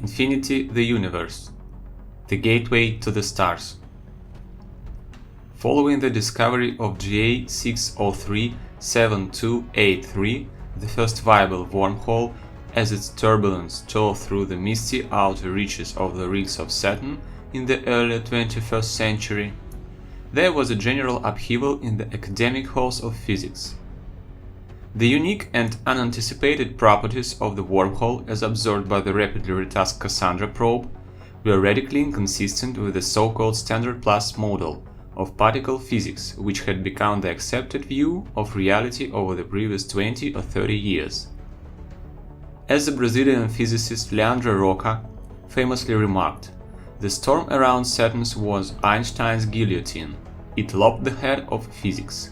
Infinity the Universe, the gateway to the stars. Following the discovery of GA 6037283, the first viable wormhole, as its turbulence tore through the misty outer reaches of the rings of Saturn in the early 21st century, there was a general upheaval in the academic halls of physics. The unique and unanticipated properties of the wormhole as observed by the rapidly retasked Cassandra probe were radically inconsistent with the so-called Standard Plus model of particle physics, which had become the accepted view of reality over the previous 20 or 30 years. As the Brazilian physicist Leandro Roca famously remarked, the storm around Saturn was Einstein's guillotine. It lopped the head of physics.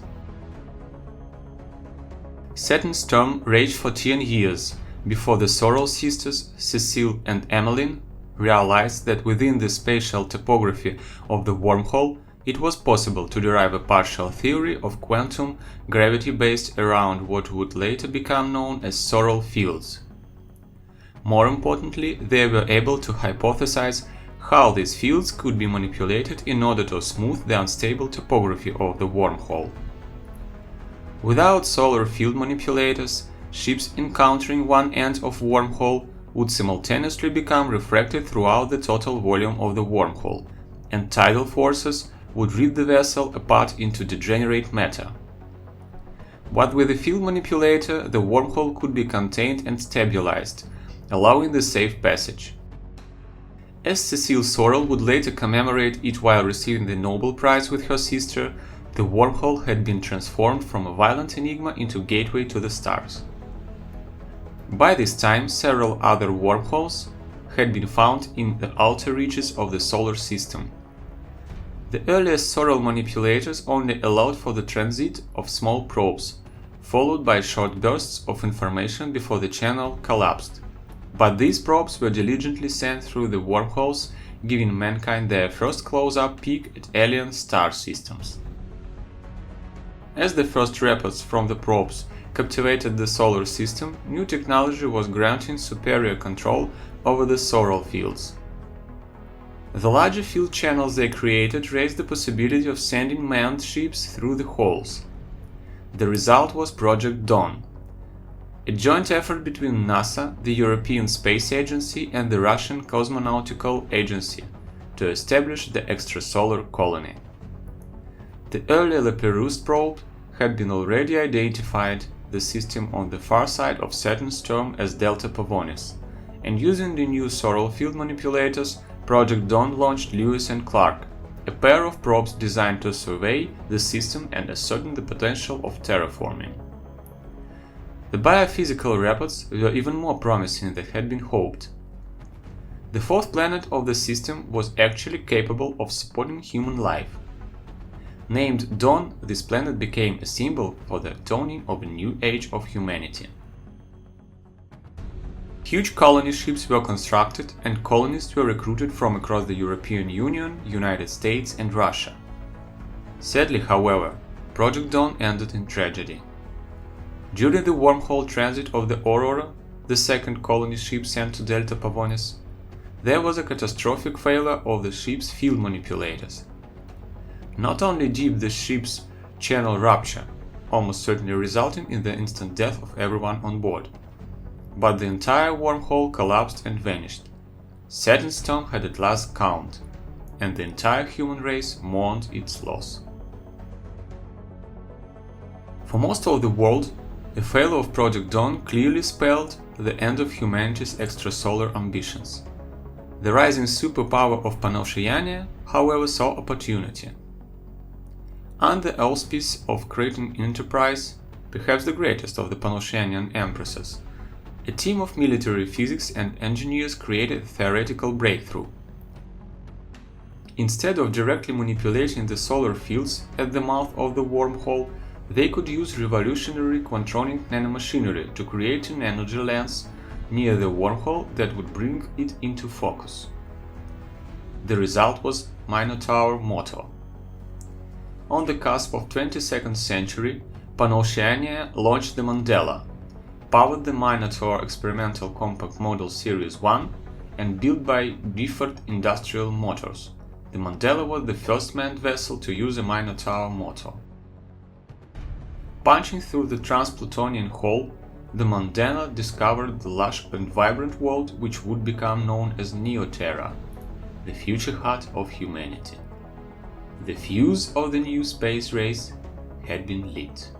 Saturn's storm raged for 10 years before the Sorrel sisters, Cecile and Emmeline, realized that within the spatial topography of the wormhole it was possible to derive a partial theory of quantum gravity based around what would later become known as Sorrel fields. More importantly, they were able to hypothesize how these fields could be manipulated in order to smooth the unstable topography of the wormhole. Without solar field manipulators, ships encountering one end of wormhole would simultaneously become refracted throughout the total volume of the wormhole, and tidal forces would rip the vessel apart into degenerate matter. But with a field manipulator, the wormhole could be contained and stabilized, allowing the safe passage. As Cecile Sorrel would later commemorate it while receiving the Nobel Prize with her sister, the wormhole had been transformed from a violent enigma into a gateway to the stars. By this time, several other wormholes had been found in the outer reaches of the solar system. The earliest Sorrel manipulators only allowed for the transit of small probes, followed by short bursts of information before the channel collapsed. But these probes were diligently sent through the wormholes, giving mankind their first close-up peek at alien star systems. As the first reports from the probes captivated the solar system, new technology was granting superior control over the Sorrel fields. The larger field channels they created raised the possibility of sending manned ships through the holes. The result was Project Dawn, a joint effort between NASA, the European Space Agency, and the Russian Cosmonautical Agency to establish the extrasolar colony. The early Lapérouse probe had been already identified the system on the far side of Saturn's storm as Delta Pavonis, and using the new Sorrel field manipulators, Project Dawn launched Lewis and Clark, a pair of probes designed to survey the system and ascertain the potential of terraforming. The biophysical reports were even more promising than had been hoped. The fourth planet of the system was actually capable of supporting human life. Named Dawn, this planet became a symbol for the dawning of a new age of humanity. Huge colony ships were constructed and colonists were recruited from across the European Union, United States and Russia. Sadly, however, Project Dawn ended in tragedy. During the wormhole transit of the Aurora, the second colony ship sent to Delta Pavonis, there was a catastrophic failure of the ship's field manipulators. Not only did the ship's channel rupture, almost certainly resulting in the instant death of everyone on board, but the entire wormhole collapsed and vanished. Saturn's storm had at last calmed, and the entire human race mourned its loss. For most of the world, the failure of Project Dawn clearly spelled the end of humanity's extrasolar ambitions. The rising superpower of Pannoceania, however, saw opportunity. Under the auspice of Cretan Enterprise, perhaps the greatest of the Pannoceanian empresses, a team of military physics and engineers created a theoretical breakthrough. Instead of directly manipulating the solar fields at the mouth of the wormhole, they could use revolutionary quantronic nanomachinery to create an energy lens near the wormhole that would bring it into focus. The result was Minotaur Motor. On the cusp of 22nd century, Pannoceania launched the Mandela, powered the Minotaur Experimental Compact Model Series 1, and built by Beaufort Industrial Motors. The Mandela was the first manned vessel to use a Minotaur motor. Punching through the Trans-Plutonian hole, the Mandela discovered the lush and vibrant world which would become known as Neoterra, the future hut of humanity. The fuse of the new space race had been lit.